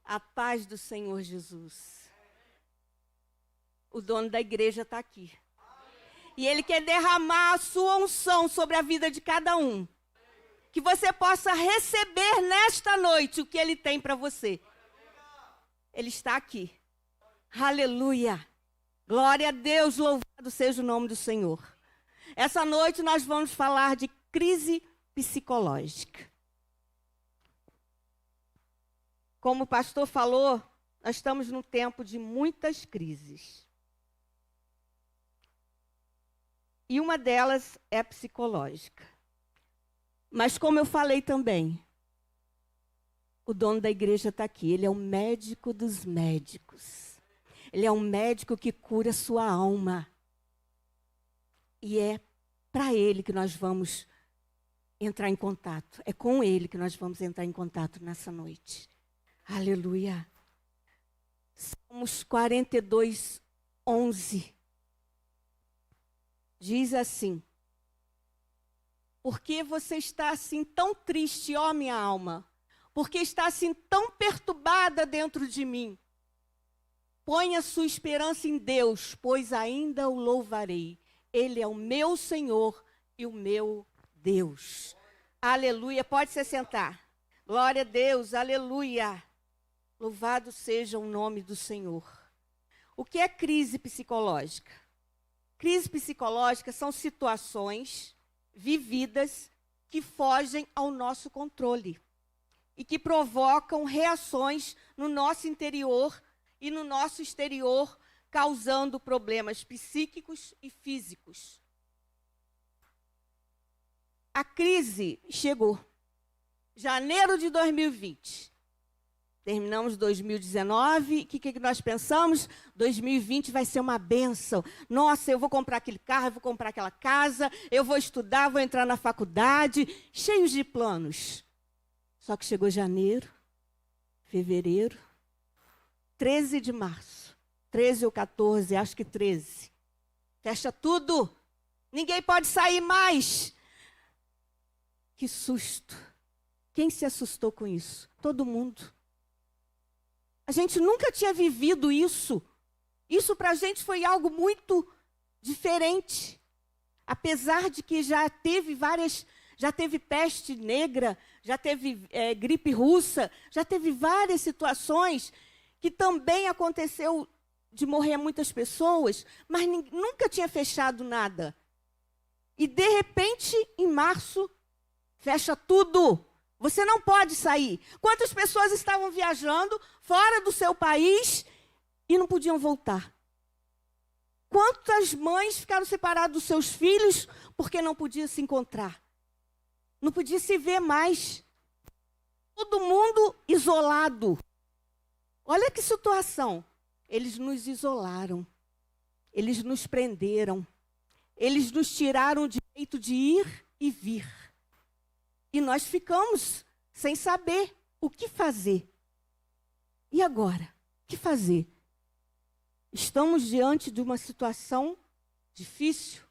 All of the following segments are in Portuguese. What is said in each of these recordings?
A paz do Senhor Jesus. O dono da igreja está aqui. E Ele quer derramar a sua unção sobre a vida de cada um. Que você possa receber nesta noite o que Ele tem para você. Ele está aqui. Aleluia. Glória a Deus, louvado seja o nome do Senhor. Essa noite nós vamos falar de crise psicológica. Como o pastor falou, nós estamos num tempo de muitas crises. E uma delas é a psicológica. Mas como eu falei também, o dono da igreja está aqui. Ele é o médico dos médicos. Ele é um médico que cura a sua alma. E é para ele que nós vamos entrar em contato. É com ele que nós vamos entrar em contato nessa noite. Aleluia. Salmos 42, 11. Diz assim: por que você está assim tão triste, ó minha alma? Por que está assim tão perturbada dentro de mim? Ponha sua esperança em Deus, pois ainda o louvarei. Ele é o meu Senhor e o meu Deus. Aleluia. Pode se sentar. Glória a Deus. Aleluia. Louvado seja o nome do Senhor. O que é crise psicológica? Crise psicológica são situações vividas que fogem ao nosso controle e que provocam reações no nosso interior e no nosso exterior, causando problemas psíquicos e físicos. A crise chegou. Janeiro de 2020. Terminamos 2019, o que nós pensamos? 2020 vai ser uma bênção. Nossa, eu vou comprar aquele carro, eu vou comprar aquela casa, eu vou estudar, vou entrar na faculdade, cheios de planos. Só que chegou janeiro, fevereiro, 13 de março, 13 ou 14, acho que 13. Fecha tudo, ninguém pode sair mais. Que susto. Quem se assustou com isso? Todo mundo. A gente nunca tinha vivido isso. Isso para a gente foi algo muito diferente. Apesar de que já teve peste negra, já teve gripe russa, já teve várias situações que também aconteceu de morrer muitas pessoas, mas nunca tinha fechado nada. E de repente, em março, fecha tudo. Você não pode sair. Quantas pessoas estavam viajando fora do seu país e não podiam voltar? Quantas mães ficaram separadas dos seus filhos porque não podiam se encontrar? Não podia se ver mais. Todo mundo isolado. Olha que situação. Eles nos isolaram. Eles nos prenderam. Eles nos tiraram o direito de ir e vir. E nós ficamos sem saber o que fazer. E agora? O que fazer? Estamos diante de uma situação difícil.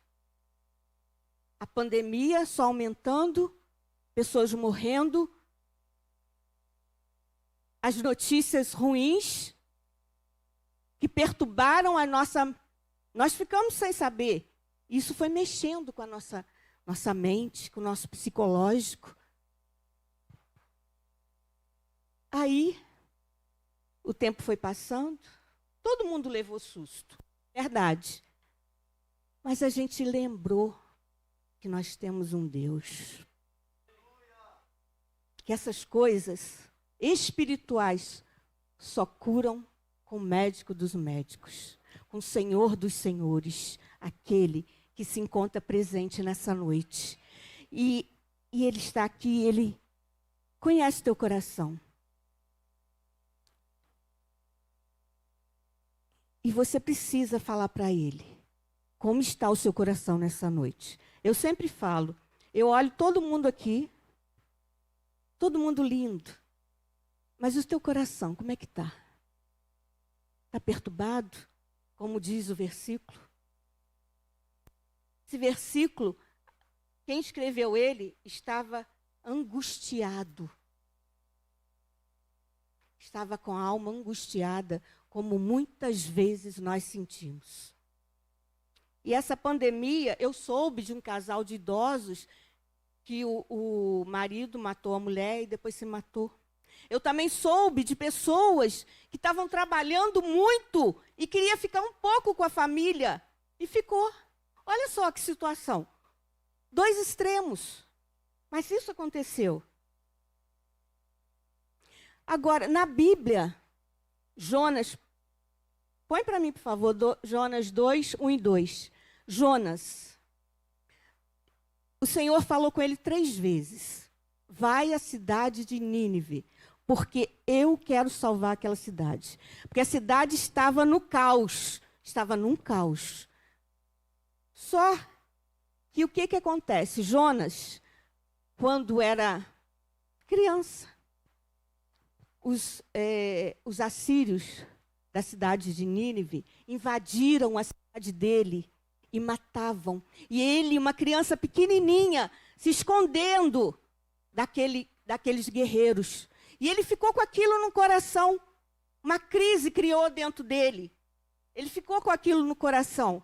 A pandemia só aumentando, pessoas morrendo, as notícias ruins que perturbaram a nossa... Nós ficamos sem saber. Isso foi mexendo com a nossa mente, com o nosso psicológico. Aí, o tempo foi passando, todo mundo levou susto, verdade. Mas a gente lembrou que nós temos um Deus. Que essas coisas espirituais só curam com o médico dos médicos, com o Senhor dos senhores, aquele que se encontra presente nessa noite. E Ele está aqui, Ele conhece teu coração. E você precisa falar para Ele como está o seu coração nessa noite. Eu sempre falo, eu olho todo mundo aqui, todo mundo lindo, mas o teu coração, como é que está? Está perturbado? Como diz o versículo? Esse versículo, quem escreveu ele estava angustiado. estava com a alma angustiada, como muitas vezes nós sentimos. E essa pandemia, eu soube de um casal de idosos que o marido matou a mulher e depois se matou. Eu também soube de pessoas que estavam trabalhando muito e queria ficar um pouco com a família e ficou. Olha só que situação. 2 extremos. Mas isso aconteceu. Agora, na Bíblia, Jonas, põe para mim, por favor, Jonas 2, 1 e 2. Jonas, o Senhor falou com ele 3 vezes. Vai à cidade de Nínive, porque eu quero salvar aquela cidade. Porque a cidade estava no caos, estava num caos. Só que o que acontece? Jonas, quando era criança, os assírios da cidade de Nínive invadiram a cidade dele e matavam. E ele, uma criança pequenininha, se escondendo daqueles guerreiros. E ele ficou com aquilo no coração. Uma crise criou dentro dele. Ele ficou com aquilo no coração.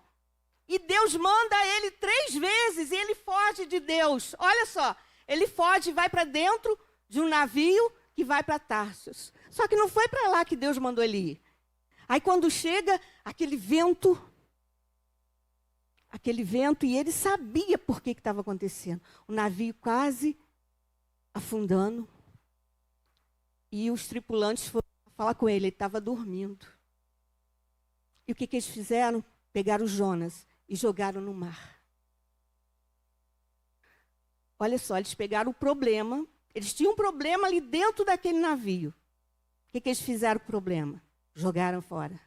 E Deus manda ele 3 vezes e ele foge de Deus. Olha só, ele foge e vai para dentro de um navio que vai para Tarsus. Só que não foi para lá que Deus mandou ele ir. Aí quando chega aquele vento, e ele sabia por que estava acontecendo. O navio quase afundando. E os tripulantes foram falar com ele estava dormindo. E o que eles fizeram? Pegaram Jonas e jogaram no mar. Olha só, eles pegaram o problema. Eles tinham um problema ali dentro daquele navio. O que eles fizeram com o problema? Jogaram fora.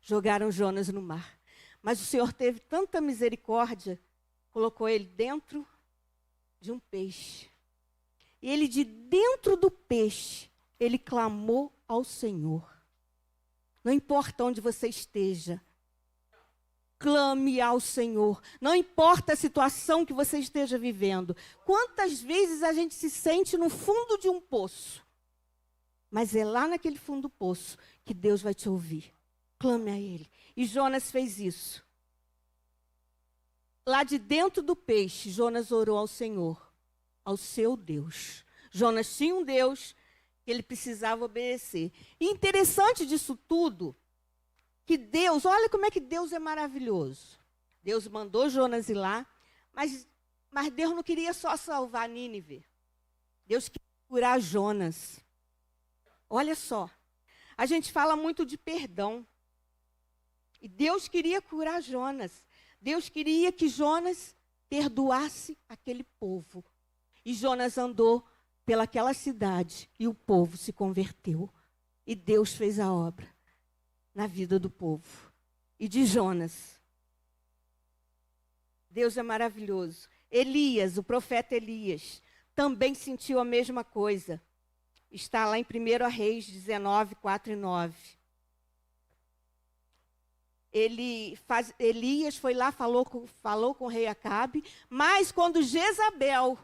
Jogaram Jonas no mar. Mas o Senhor teve tanta misericórdia, colocou ele dentro de um peixe. E ele, de dentro do peixe, ele clamou ao Senhor. Não importa onde você esteja, clame ao Senhor. Não importa a situação que você esteja vivendo. Quantas vezes a gente se sente no fundo de um poço. Mas é lá naquele fundo do poço que Deus vai te ouvir. Clame a Ele. E Jonas fez isso. Lá de dentro do peixe, Jonas orou ao Senhor, ao seu Deus. Jonas tinha um Deus que ele precisava obedecer. E interessante disso tudo, que Deus, olha como é que Deus é maravilhoso. Deus mandou Jonas ir lá, mas Deus não queria só salvar Nínive. Deus queria curar Jonas. Olha só, a gente fala muito de perdão. E Deus queria curar Jonas. Deus queria que Jonas perdoasse aquele povo. E Jonas andou pelaquela cidade e o povo se converteu. E Deus fez a obra na vida do povo. E de Jonas. Deus é maravilhoso. Elias, o profeta Elias, também sentiu a mesma coisa. Está lá em 1 Reis 19, 4 e 9. Elias foi lá, falou com o rei Acabe, mas quando Jezabel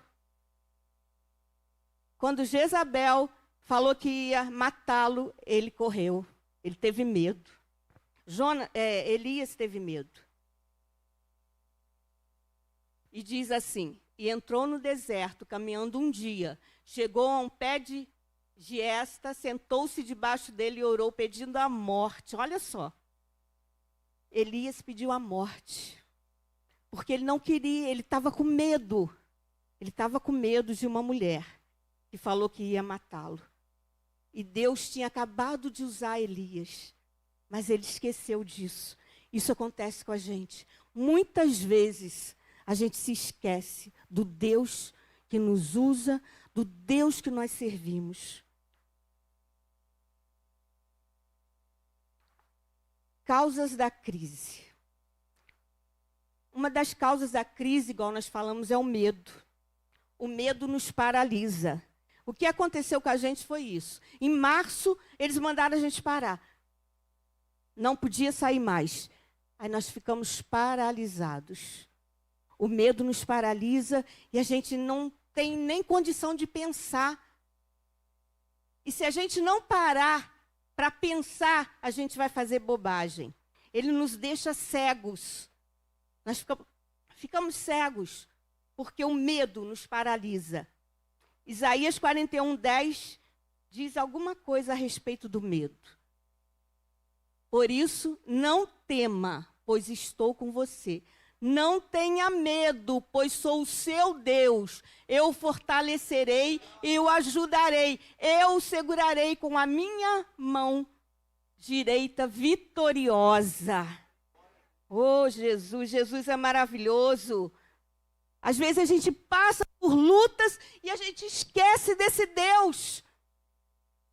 falou que ia matá-lo, ele correu. Ele teve medo. Elias teve medo. E diz assim, e entrou no deserto, caminhando um dia, chegou a um pé de giesta, sentou-se debaixo dele e orou, pedindo a morte. Olha só. Elias pediu a morte, porque ele não queria, ele estava com medo. Ele estava com medo de uma mulher que falou que ia matá-lo. E Deus tinha acabado de usar Elias, mas ele esqueceu disso. Isso acontece com a gente. Muitas vezes a gente se esquece do Deus que nos usa, do Deus que nós servimos. Causas da crise. Uma das causas da crise, igual nós falamos, é o medo. O medo nos paralisa. O que aconteceu com a gente foi isso. Em março, eles mandaram a gente parar. Não podia sair mais. Aí nós ficamos paralisados. O medo nos paralisa e a gente não tem nem condição de pensar E se a gente não parar para pensar, a gente vai fazer bobagem. Ele nos deixa cegos. Nós ficamos cegos, porque o medo nos paralisa. Isaías 41:10 diz alguma coisa a respeito do medo. Por isso, não tema, pois estou com você. Não tenha medo, pois sou o seu Deus. Eu o fortalecerei e o ajudarei. Eu o segurarei com a minha mão direita vitoriosa. Oh, Jesus, Jesus é maravilhoso. Às vezes a gente passa por lutas e a gente esquece desse Deus.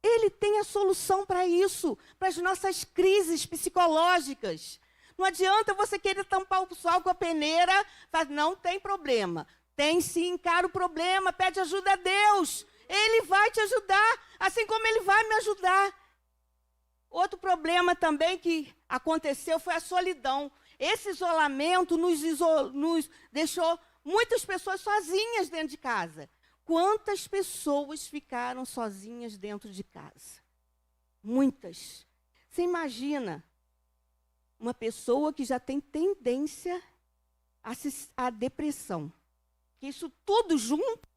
Ele tem a solução para isso, para as nossas crises psicológicas. Não adianta você querer tampar o sol com a peneira, faz, não tem problema. Tem sim, encara o problema, pede ajuda a Deus. Ele vai te ajudar, assim como Ele vai me ajudar. Outro problema também que aconteceu foi a solidão. Esse isolamento nos deixou muitas pessoas sozinhas dentro de casa. Quantas pessoas ficaram sozinhas dentro de casa? Muitas. Você imagina uma pessoa que já tem tendência à depressão. Que isso tudo junto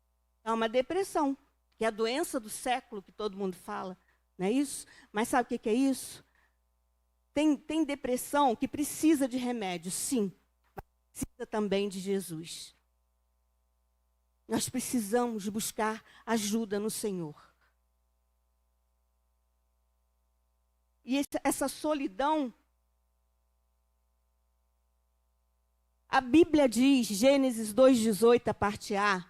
é uma depressão, que é a doença do século que todo mundo fala, não é isso? Mas sabe o que é isso? Tem depressão que precisa de remédio, sim, mas precisa também de Jesus. Nós precisamos buscar ajuda no Senhor. E essa solidão, a Bíblia diz, Gênesis 2:18, a parte A,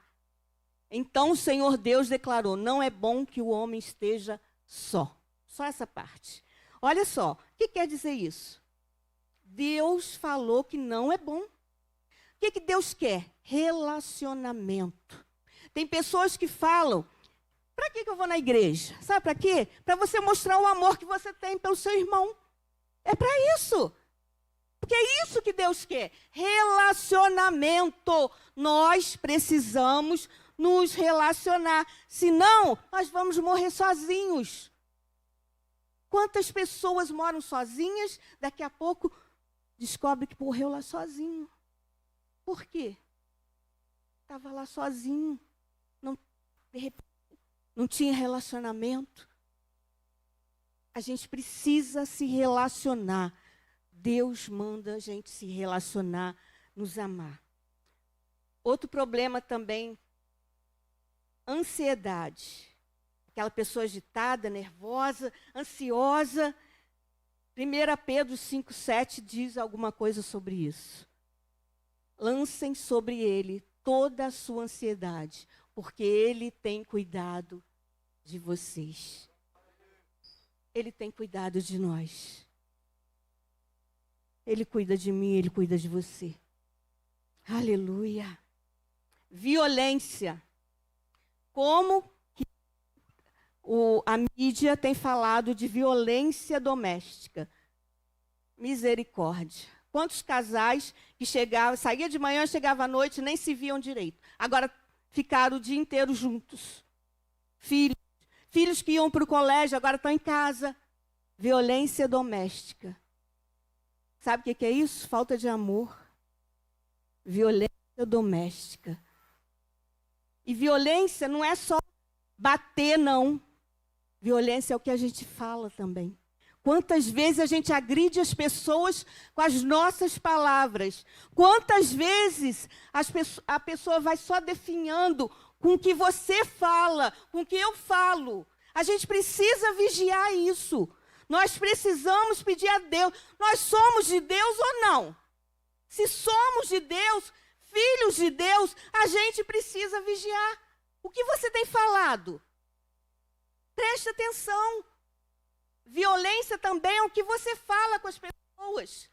então o Senhor Deus declarou, não é bom que o homem esteja só. Só essa parte. Olha só, o que quer dizer isso? Deus falou que não é bom. O que Deus quer? Relacionamento. Tem pessoas que falam, para que eu vou na igreja? Sabe para quê? Para você mostrar o amor que você tem pelo seu irmão. É para isso. Porque é isso que Deus quer. Relacionamento. Nós precisamos nos relacionar. Senão, nós vamos morrer sozinhos. Quantas pessoas moram sozinhas, daqui a pouco descobre que morreu lá sozinho. Por quê? Estava lá sozinho. De repente, não tinha relacionamento. A gente precisa se relacionar. Deus manda a gente se relacionar, nos amar. Outro problema também, ansiedade. Aquela pessoa agitada, nervosa, ansiosa. 1 Pedro 5:7 diz alguma coisa sobre isso. Lancem sobre ele toda a sua ansiedade, porque ele tem cuidado de vocês. Ele tem cuidado de nós. Ele cuida de mim, ele cuida de você. Aleluia. Violência. Como que a mídia tem falado de violência doméstica? Misericórdia. Quantos casais que saía de manhã, chegava à noite, nem se viam direito. Agora ficaram o dia inteiro juntos. Filhos que iam para o colégio, agora estão em casa. Violência doméstica. Sabe o que é isso? Falta de amor. Violência doméstica. E violência não é só bater, não. Violência é o que a gente fala também. Quantas vezes a gente agride as pessoas com as nossas palavras? Quantas vezes a pessoa vai só definhando com o que você fala, com o que eu falo? A gente precisa vigiar isso. Nós precisamos pedir a Deus. Nós somos de Deus ou não? Se somos de Deus, filhos de Deus, a gente precisa vigiar. O que você tem falado? Preste atenção. Violência também é o que você fala com as pessoas.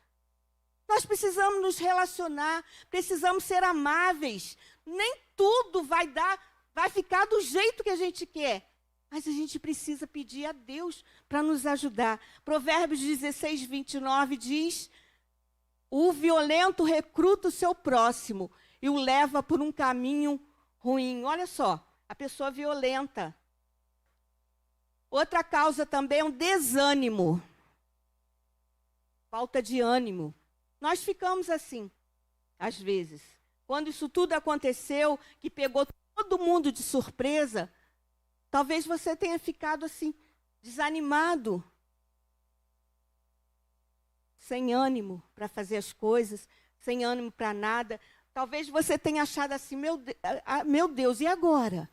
Nós precisamos nos relacionar, precisamos ser amáveis. Nem tudo vai ficar do jeito que a gente quer. Mas a gente precisa pedir a Deus para nos ajudar. Provérbios 16:29 diz: o violento recruta o seu próximo e o leva por um caminho ruim. Olha só, a pessoa violenta. Outra causa também é um desânimo. Falta de ânimo. Nós ficamos assim, às vezes. Quando isso tudo aconteceu, que pegou todo mundo de surpresa, talvez você tenha ficado assim, desanimado, sem ânimo para fazer as coisas, sem ânimo para nada. Talvez você tenha achado assim, meu Deus, e agora?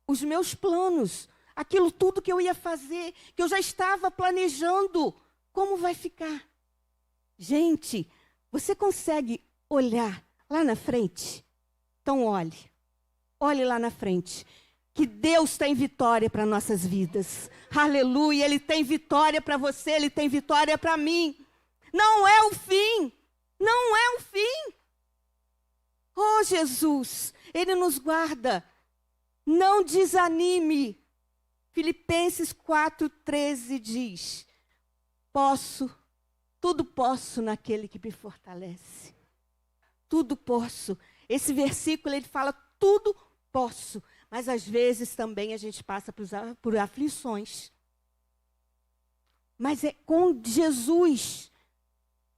Os meus planos, aquilo tudo que eu ia fazer, que eu já estava planejando, como vai ficar? Gente, você consegue olhar lá na frente? Então olhe lá na frente. Que Deus tem vitória para nossas vidas. Aleluia, Ele tem vitória para você, Ele tem vitória para mim. Não é o fim, não é o fim. Oh, Jesus, Ele nos guarda. Não desanime. Filipenses 4,13 diz: tudo posso naquele que me fortalece. Tudo posso. Esse versículo, ele fala, tudo posso. Mas às vezes também a gente passa por aflições. Mas é com Jesus.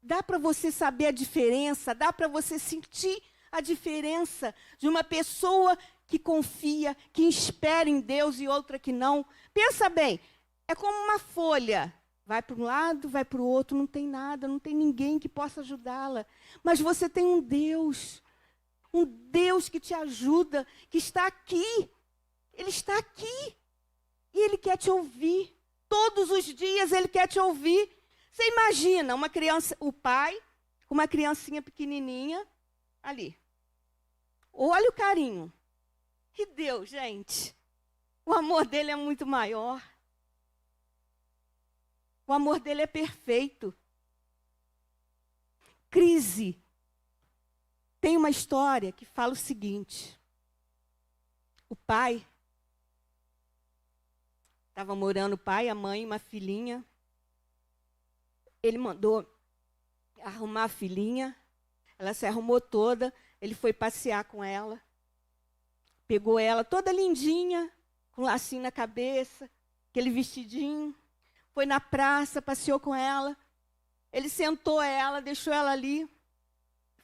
Dá para você saber a diferença, dá para você sentir a diferença de uma pessoa que confia, que espera em Deus e outra que não. Pensa bem, é como uma folha. Vai para um lado, vai para o outro, não tem nada, não tem ninguém que possa ajudá-la. Mas você tem um Deus que te ajuda, que está aqui. Ele está aqui. E Ele quer te ouvir. Todos os dias Ele quer te ouvir. Você imagina uma criança, o pai, com uma criancinha pequenininha, ali. Olha o carinho. Que Deus, gente. O amor dele é muito maior. O amor dele é perfeito. Crise. Tem uma história que fala o seguinte. O pai, estava morando o pai, a mãe, uma filhinha. Ele mandou arrumar a filhinha. Ela se arrumou toda. Ele foi passear com ela. Pegou ela toda lindinha, com um lacinho na cabeça, aquele vestidinho. Foi na praça, passeou com ela. Ele sentou ela, deixou ela ali.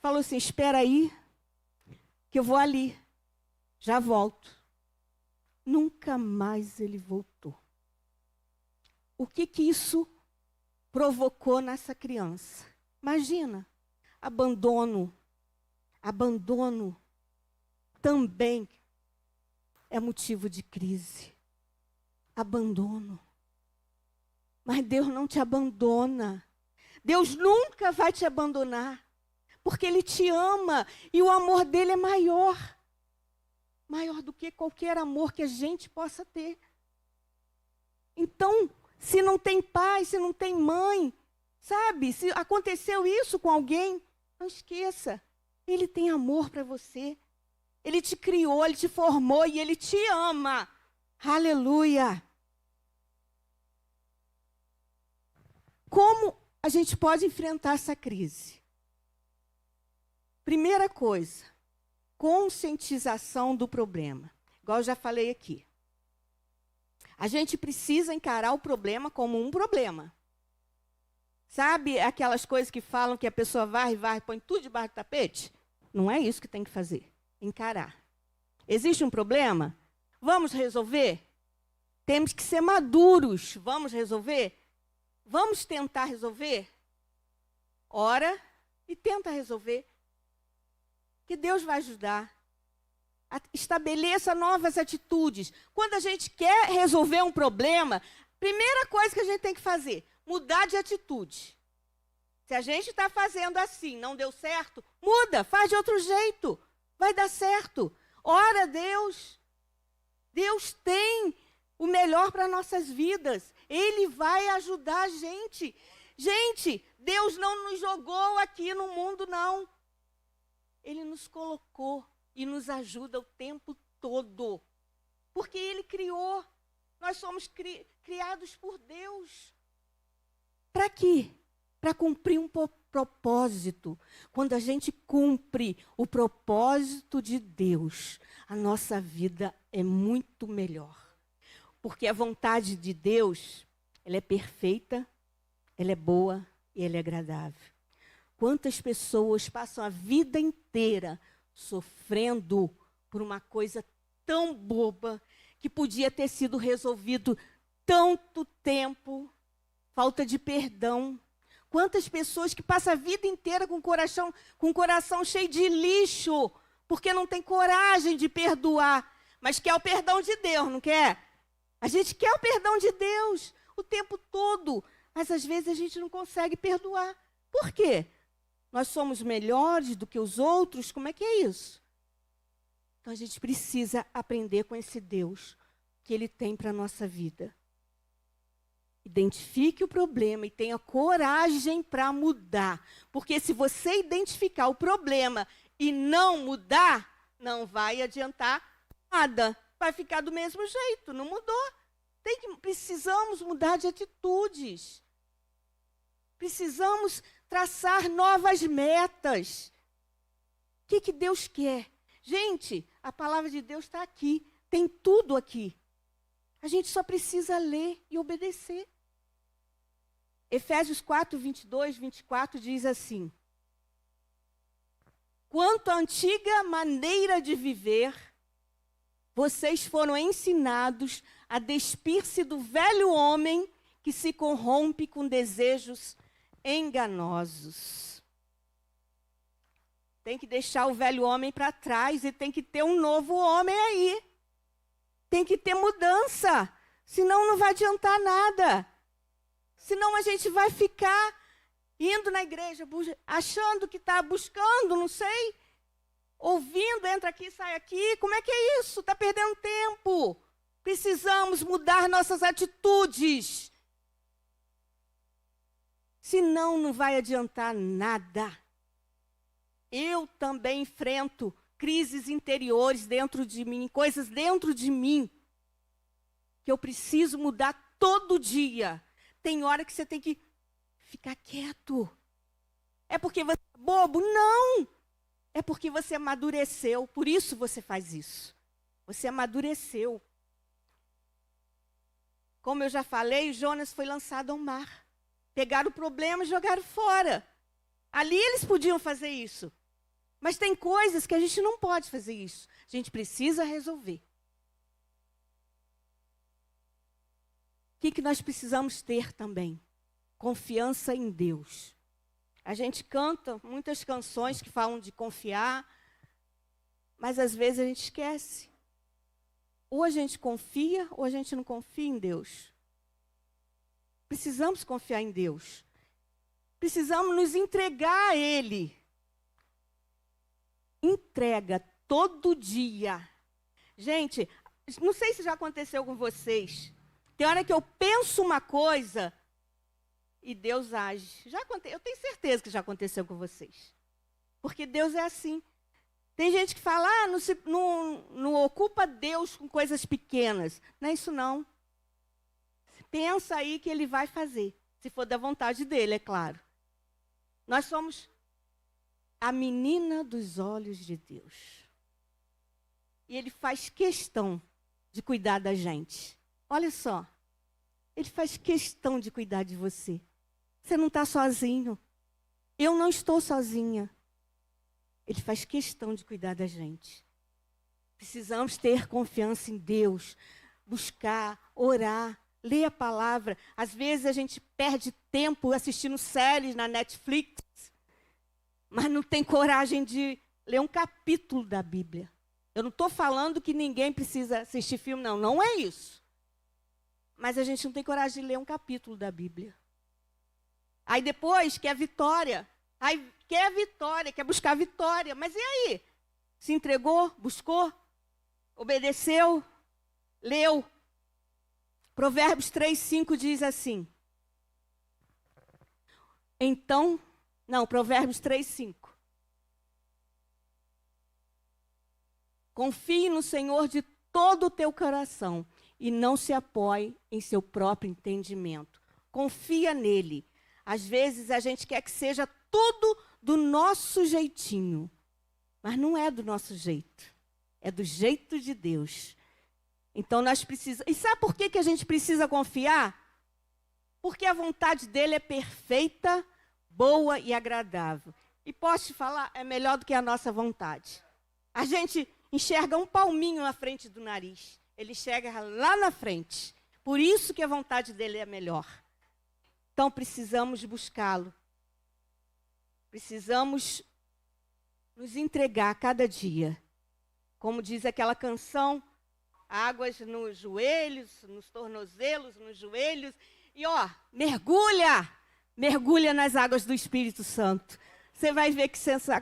Falou assim, espera aí, que eu vou ali. Já volto. Nunca mais ele voltou. O que isso provocou nessa criança? Imagina, abandono. Abandono também é motivo de crise. Abandono. Mas Deus não te abandona. Deus nunca vai te abandonar. Porque Ele te ama e o amor dele é maior. Maior do que qualquer amor que a gente possa ter. Então, se não tem pai, se não tem mãe, sabe? Se aconteceu isso com alguém, não esqueça. Ele tem amor para você. Ele te criou, Ele te formou e Ele te ama. Aleluia. Como a gente pode enfrentar essa crise? Primeira coisa, conscientização do problema. Igual eu já falei aqui. A gente precisa encarar o problema como um problema. Sabe aquelas coisas que falam que a pessoa varre, põe tudo debaixo do tapete? Não é isso que tem que fazer. Encarar. Existe um problema? Vamos resolver? Temos que ser maduros. Vamos resolver? Vamos tentar resolver? Ora e tenta resolver. Que Deus vai ajudar. Estabeleça novas atitudes. Quando a gente quer resolver um problema, primeira coisa que a gente tem que fazer, mudar de atitude. Se a gente está fazendo assim, não deu certo, muda, faz de outro jeito. Vai dar certo. Ora a Deus. Deus tem o melhor para nossas vidas. Ele vai ajudar a gente. Gente, Deus não nos jogou aqui no mundo, não. Ele nos colocou e nos ajuda o tempo todo. Porque Ele criou. Nós somos criados por Deus. Para quê? Para cumprir um propósito. Quando a gente cumpre o propósito de Deus, a nossa vida é muito melhor. Porque a vontade de Deus, ela é perfeita, ela é boa e ela é agradável. Quantas pessoas passam a vida inteira sofrendo por uma coisa tão boba que podia ter sido resolvido tanto tempo, falta de perdão. Quantas pessoas que passam a vida inteira com o coração cheio de lixo, porque não tem coragem de perdoar, mas quer o perdão de Deus, não quer? A gente quer o perdão de Deus o tempo todo, mas às vezes a gente não consegue perdoar. Por quê? Nós somos melhores do que os outros? Como é que é isso? Então a gente precisa aprender com esse Deus que Ele tem para a nossa vida. Identifique o problema e tenha coragem para mudar. Porque se você identificar o problema e não mudar, não vai adiantar nada. Vai ficar do mesmo jeito, não mudou. Precisamos mudar de atitudes. Precisamos traçar novas metas. O que Deus quer? Gente, a palavra de Deus está aqui. Tem tudo aqui. A gente só precisa ler e obedecer. Efésios 4, 22, 24 diz assim: quanto à antiga maneira de viver, vocês foram ensinados a despir-se do velho homem que se corrompe com desejos enganosos. Tem que deixar o velho homem para trás e tem que ter um novo homem aí. Tem que ter mudança, senão não vai adiantar nada. Senão a gente vai ficar indo na igreja, achando que está buscando, não sei, ouvindo, entra aqui, sai aqui. Como é que é isso? Está perdendo tempo. Precisamos mudar nossas atitudes. Senão não vai adiantar nada. Eu também enfrento crises interiores dentro de mim, coisas dentro de mim, que eu preciso mudar todo dia. Tem hora que você tem que ficar quieto. É porque você é bobo? Não! É porque você amadureceu, por isso você faz isso. Você amadureceu. Como eu já falei, Jonas foi lançado ao mar. Pegaram o problema e jogaram fora. Ali eles podiam fazer isso. Mas tem coisas que a gente não pode fazer isso. A gente precisa resolver. O que nós precisamos ter também? Confiança em Deus. A gente canta muitas canções que falam de confiar, mas às vezes a gente esquece. Ou a gente confia, ou a gente não confia em Deus. Precisamos confiar em Deus. Precisamos nos entregar a Ele. Entrega todo dia. Gente, não sei se já aconteceu com vocês. Tem hora que eu penso uma coisa e Deus age. Eu tenho certeza que já aconteceu com vocês. Porque Deus é assim. Tem gente que fala, não ocupa Deus com coisas pequenas. Não é isso não. Pensa aí que Ele vai fazer. Se for da vontade dEle, é claro. Nós somos a menina dos olhos de Deus. E Ele faz questão de cuidar da gente. Olha só, Ele faz questão de cuidar de você. Você não está sozinho. Eu não estou sozinha. Ele faz questão de cuidar da gente. Precisamos ter confiança em Deus, buscar, orar, ler a palavra. Às vezes a gente perde tempo assistindo séries na Netflix, mas não tem coragem de ler um capítulo da Bíblia. Eu não estou falando que ninguém precisa assistir filme, não. Não é isso. Mas a gente não tem coragem de ler um capítulo da Bíblia. Aí depois quer vitória. Aí quer vitória, quer buscar vitória. Mas e aí? Se entregou, buscou, obedeceu, leu. Provérbios 3:5 diz assim. Provérbios 3:5. Confie no Senhor de todo o teu coração e não se apoie em seu próprio entendimento. Confia nele. Às vezes a gente quer que seja tudo do nosso jeitinho, mas não é do nosso jeito. É do jeito de Deus. Então nós precisamos. E sabe por que a gente precisa confiar? Porque a vontade dele é perfeita, boa e agradável. E posso te falar, é melhor do que a nossa vontade. A gente enxerga um palminho na frente do nariz. Ele enxerga lá na frente. Por isso que a vontade dele é melhor. Então precisamos buscá-lo. Precisamos nos entregar a cada dia. Como diz aquela canção, águas nos joelhos, nos tornozelos, nos joelhos. E mergulha nas águas do Espírito Santo. Você vai ver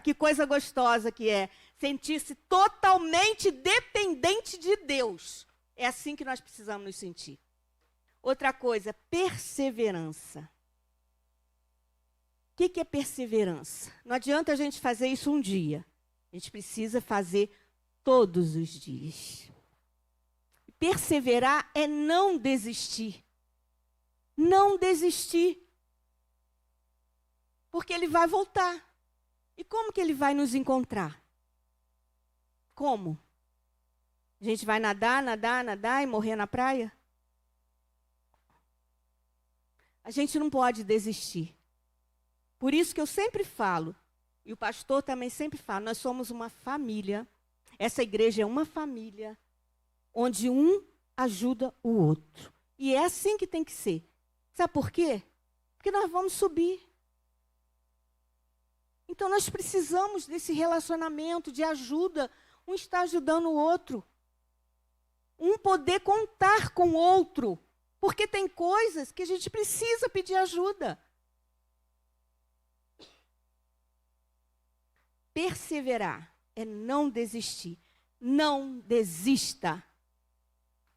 que coisa gostosa que é. Sentir-se totalmente dependente de Deus. É assim que nós precisamos nos sentir. Outra coisa, perseverança. O que é perseverança? Não adianta a gente fazer isso um dia. A gente precisa fazer todos os dias. Perseverar é não desistir. Não desistir. Porque ele vai voltar. E como que ele vai nos encontrar? Como? A gente vai nadar e morrer na praia? A gente não pode desistir. Por isso que eu sempre falo, e o pastor também sempre fala, nós somos uma família. Essa igreja é uma família, onde um ajuda o outro. E é assim que tem que ser. Sabe por quê? Porque nós vamos subir. Então nós precisamos desse relacionamento, de ajuda. Um está ajudando o outro. Um poder contar com o outro. Porque tem coisas que a gente precisa pedir ajuda. Perseverar é não desistir. Não desista.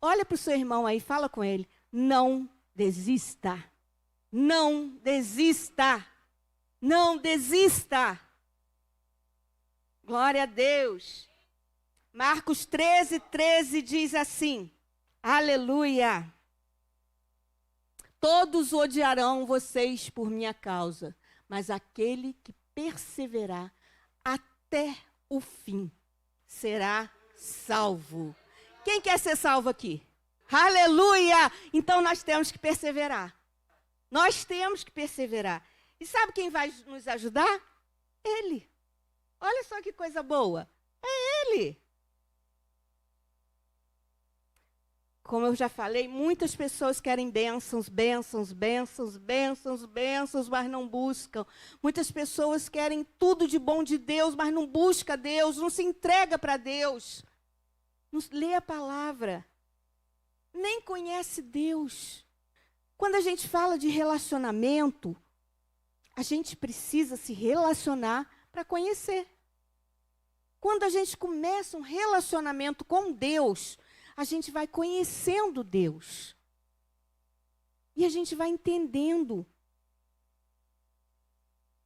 Olha para o seu irmão aí, fala com ele. Não desista. Não desista. Não desista. Glória a Deus. Marcos 13 diz assim. Aleluia. Todos odiarão vocês por minha causa, mas aquele que perseverar até o fim será salvo. Quem quer ser salvo aqui? Aleluia! Então nós temos que perseverar. Nós temos que perseverar. E sabe quem vai nos ajudar? Ele. Olha só que coisa boa. É Ele. Como eu já falei, muitas pessoas querem bênçãos, mas não buscam. Muitas pessoas querem tudo de bom de Deus, mas não busca Deus, não se entrega para Deus. Não lê a palavra. Nem conhece Deus. Quando a gente fala de relacionamento, a gente precisa se relacionar para conhecer. Quando a gente começa um relacionamento com Deus, a gente vai conhecendo Deus. E a gente vai entendendo.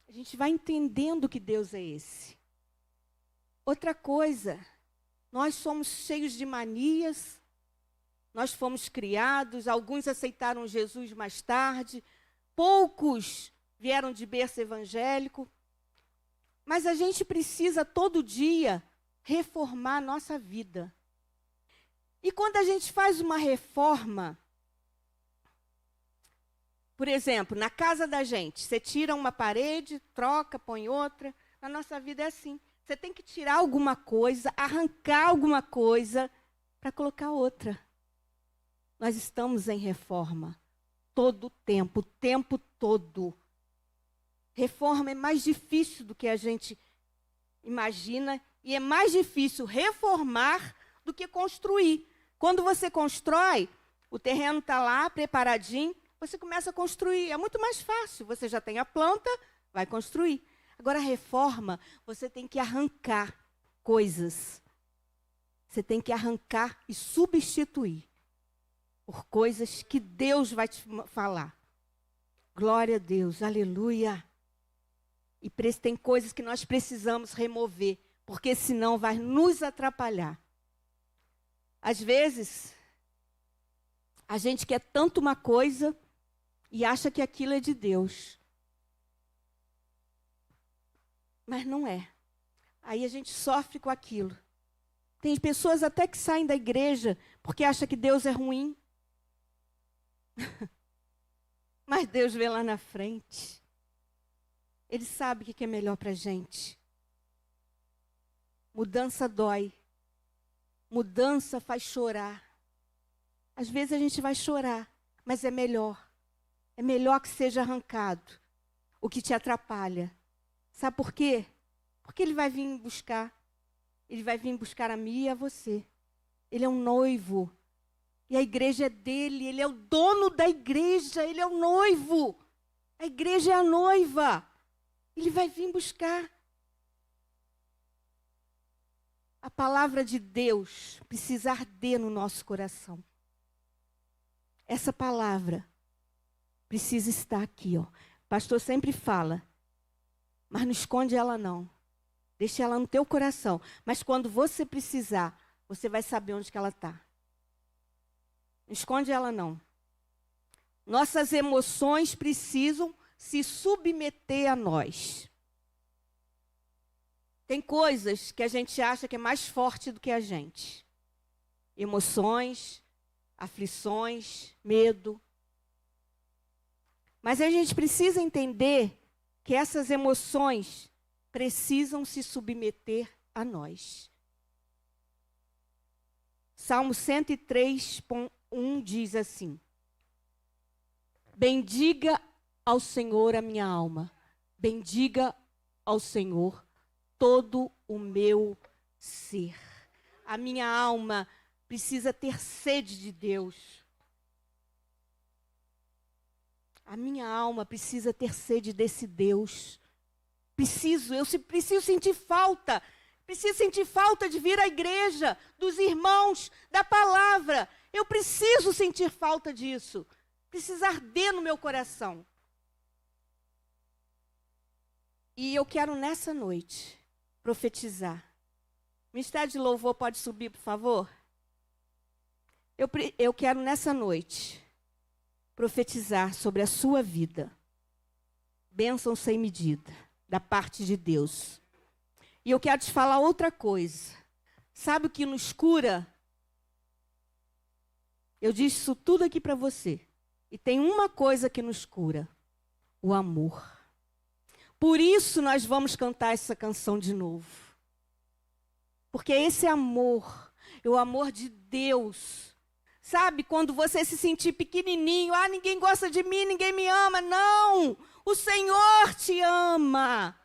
A gente vai entendendo que Deus é esse. Outra coisa, nós somos cheios de manias. Nós fomos criados, alguns aceitaram Jesus mais tarde. Poucos vieram de berço evangélico. Mas a gente precisa todo dia reformar a nossa vida. E quando a gente faz uma reforma, por exemplo, na casa da gente, você tira uma parede, troca, põe outra. Na nossa vida é assim. Você tem que tirar alguma coisa, arrancar alguma coisa para colocar outra. Nós estamos em reforma todo o tempo todo. Reforma é mais difícil do que a gente imagina e é mais difícil reformar do que construir. Quando você constrói, o terreno está lá, preparadinho, você começa a construir. É muito mais fácil. Você já tem a planta, vai construir. Agora, a reforma, você tem que arrancar coisas. Você tem que arrancar e substituir por coisas que Deus vai te falar. Glória a Deus, aleluia. E tem coisas que nós precisamos remover, porque senão vai nos atrapalhar. Às vezes, a gente quer tanto uma coisa e acha que aquilo é de Deus. Mas não é. Aí a gente sofre com aquilo. Tem pessoas até que saem da igreja porque acham que Deus é ruim. Mas Deus vê lá na frente. Ele sabe o que é melhor para a gente. Mudança dói. Mudança faz chorar. Às vezes a gente vai chorar, mas é melhor. É melhor que seja arrancado o que te atrapalha. Sabe por quê? Porque Ele vai vir buscar. Ele vai vir buscar a mim e a você. Ele é um noivo. E a igreja é dele. Ele é o dono da igreja. Ele é o noivo. A igreja é a noiva. Ele vai vir buscar. A palavra de Deus precisa arder no nosso coração. Essa palavra precisa estar aqui, ó. O pastor sempre fala, mas não esconde ela não. Deixa ela no teu coração. Mas quando você precisar, você vai saber onde que ela está. Não esconde ela não. Nossas emoções precisam se submeter a nós. Tem coisas que a gente acha que é mais forte do que a gente. Emoções, aflições, medo. Mas a gente precisa entender que essas emoções precisam se submeter a nós. Salmo 103:1 diz assim: bendiga ao Senhor a minha alma, bendiga ao Senhor todo o meu ser. A minha alma precisa ter sede de Deus. A minha alma precisa ter sede desse Deus. Eu preciso sentir falta. Preciso sentir falta de vir à igreja, dos irmãos, da palavra. Eu preciso sentir falta disso. Precisa arder no meu coração. E eu quero nessa noite profetizar. O Ministério de Louvor pode subir, por favor? Eu quero nessa noite profetizar sobre a sua vida. Bênção sem medida, da parte de Deus. E eu quero te falar outra coisa. Sabe o que nos cura? Eu disse isso tudo aqui para você. E tem uma coisa que nos cura: o amor. Por isso nós vamos cantar essa canção de novo. Porque esse amor é o amor de Deus. Sabe, quando você se sentir pequenininho, ninguém gosta de mim, ninguém me ama. Não, o Senhor te ama.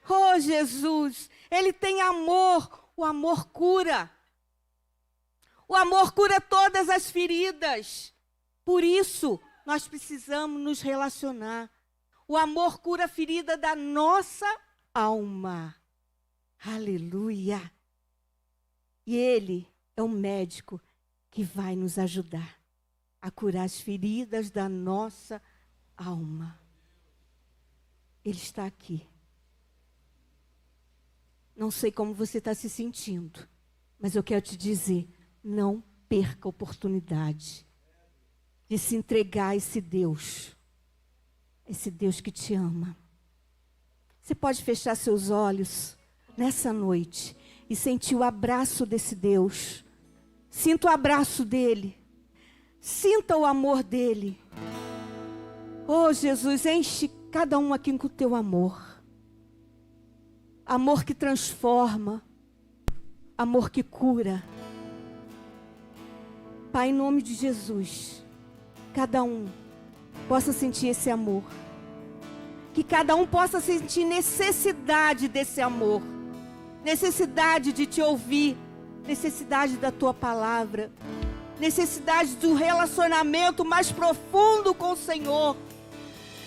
Oh, Jesus, Ele tem amor. O amor cura. O amor cura todas as feridas. Por isso, nós precisamos nos relacionar. O amor cura a ferida da nossa alma. Aleluia. E Ele é o médico que vai nos ajudar a curar as feridas da nossa alma. Ele está aqui. Não sei como você está se sentindo, mas eu quero te dizer, não perca a oportunidade de se entregar a esse Deus que te ama. Você pode fechar seus olhos nessa noite e sentir o abraço desse Deus. Sinta o abraço dele. Sinta o amor dele. Oh, Jesus, enche cada um aqui com o teu amor. Amor que transforma. Amor que cura. Pai, em nome de Jesus, cada um possa sentir esse amor. Que cada um possa sentir necessidade desse amor. Necessidade de te ouvir. Necessidade da tua palavra. Necessidade do relacionamento mais profundo com o Senhor.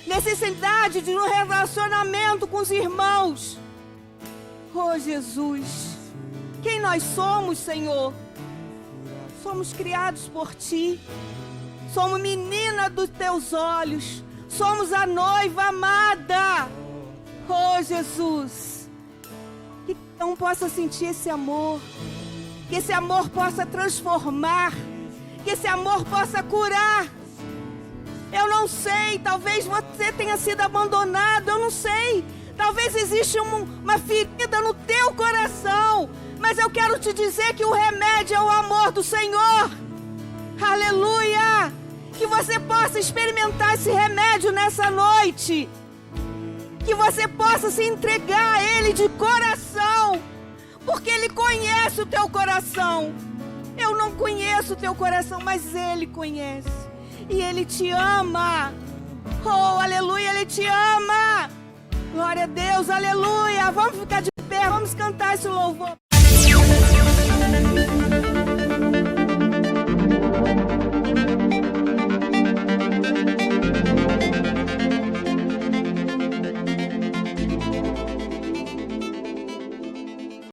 Necessidade de um relacionamento com os irmãos. Oh, Jesus, quem nós somos, Senhor? Somos criados por Ti. Somos menina dos Teus olhos. Somos a noiva amada. Oh, Jesus, que cada um possa sentir esse amor. Que esse amor possa transformar. Que esse amor possa curar. Eu não sei, talvez você tenha sido abandonado, eu não sei. Talvez exista uma ferida no teu coração. Mas Mas eu quero te dizer que o remédio é o amor do Senhor. Aleluia! Que você possa experimentar esse remédio nessa noite. Que você possa se entregar a Ele de coração. Porque Ele conhece o teu coração. Eu não conheço o teu coração, mas Ele conhece. E Ele te ama. Oh, aleluia, Ele te ama. Glória a Deus, aleluia. Vamos ficar de pé, vamos cantar esse louvor.